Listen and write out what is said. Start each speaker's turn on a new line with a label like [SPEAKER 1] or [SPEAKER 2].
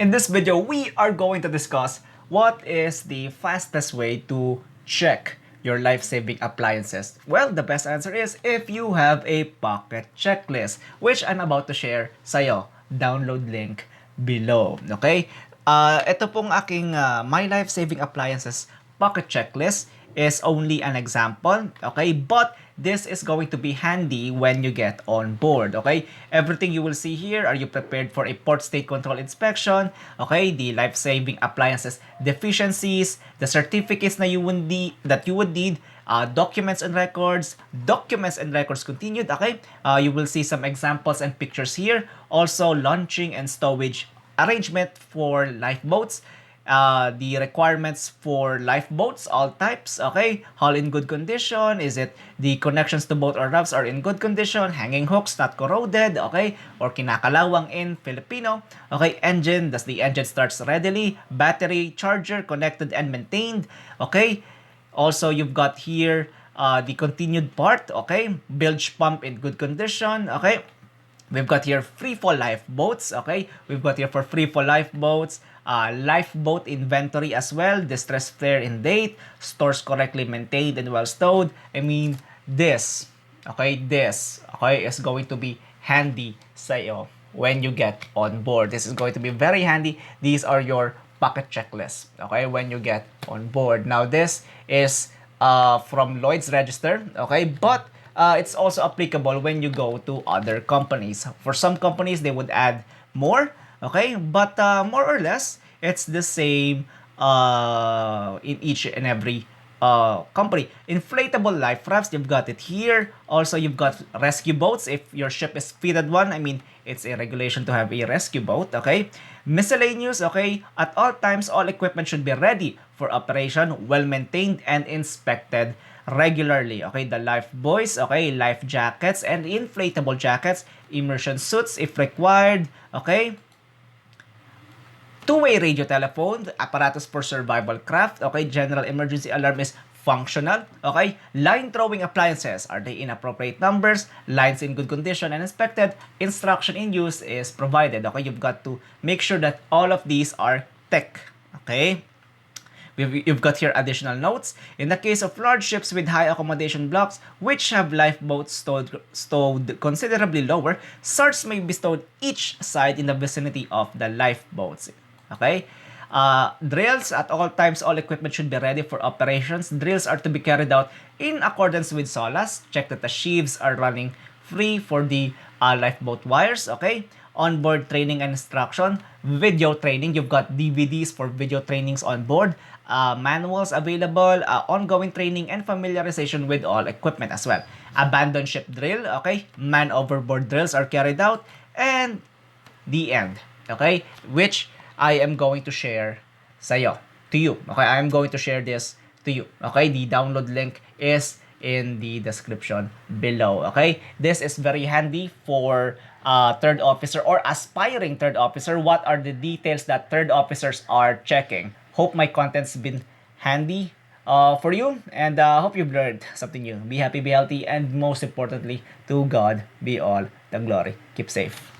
[SPEAKER 1] In this video, we are going to discuss what is the fastest way to check your life-saving appliances. Well, the best answer is if you have a pocket checklist, which I'm about to share sa'yo. Download link below. Okay? Ito pong aking My Life-Saving Appliances pocket checklist is only an example, okay? But this is going to be handy when you get on board, okay? Everything you will see here, are you prepared for a port state control inspection, okay? The life-saving appliances deficiencies, the certificates that you would need, documents and records continued, okay? You will see some examples and pictures here. Also, launching and stowage arrangement for lifeboats, the requirements for lifeboats, all types, okay? Hull in good condition, is it the connections to boat or rafts are in good condition, hanging hooks not corroded, okay? Or kinakalawang in Filipino, okay? Engine, does the engine starts readily? Battery, charger, connected and maintained, okay? Also, you've got here the continued part, okay? Bilge pump in good condition, okay? We've got here free-fall lifeboats, okay? We've got here for free-fall lifeboats, lifeboat inventory as well, distress flare in date, stores correctly maintained and well stowed. I mean, this, okay, is going to be handy sa'yo when you get on board. This is going to be very handy. These are your pocket checklists, okay, when you get on board. Now, this is from Lloyd's Register, okay, but it's also applicable when you go to other companies. For some companies, they would add more, okay? But more or less, it's the same in each and every company. Inflatable life rafts, you've got it here. Also, you've got rescue boats. If your ship is fitted one, I mean, it's a regulation to have a rescue boat, okay? Miscellaneous, okay? At all times, all equipment should be ready for operation, well-maintained, and inspected regularly, okay? The life buoys, okay? Life jackets and inflatable jackets, immersion suits if required, okay? Two-way radio telephone, apparatus for survival craft, okay? General emergency alarm is functional, okay? Line throwing appliances, are they in appropriate numbers? Lines in good condition and inspected. Instruction in use is provided, okay? You've got to make sure that all of these are tech, okay? You've got here additional notes. In the case of large ships with high accommodation blocks, which have lifeboats stowed considerably lower, SARTs may be stowed each side in the vicinity of the lifeboats. Okay? Drills, at all times, all equipment should be ready for operations. Drills are to be carried out in accordance with SOLAS. Check that the sheaves are running free for the lifeboat wires. Okay? Onboard training and instruction. Video training, you've got DVDs for video trainings on board. Manuals available, ongoing training and familiarization with all equipment as well. Abandon ship drill, okay? Man overboard drills are carried out. And the end, okay? Which I am going to share sa'yo, to you. Okay, I am going to share this to you. Okay, the download link is in the description below. Okay, this is very handy for third officer or aspiring third officer. What are the details that third officers are checking? Hope my content's been handy for you, and hope you've learned something new. Be happy, be healthy, and most importantly, to God be all the glory. Keep safe.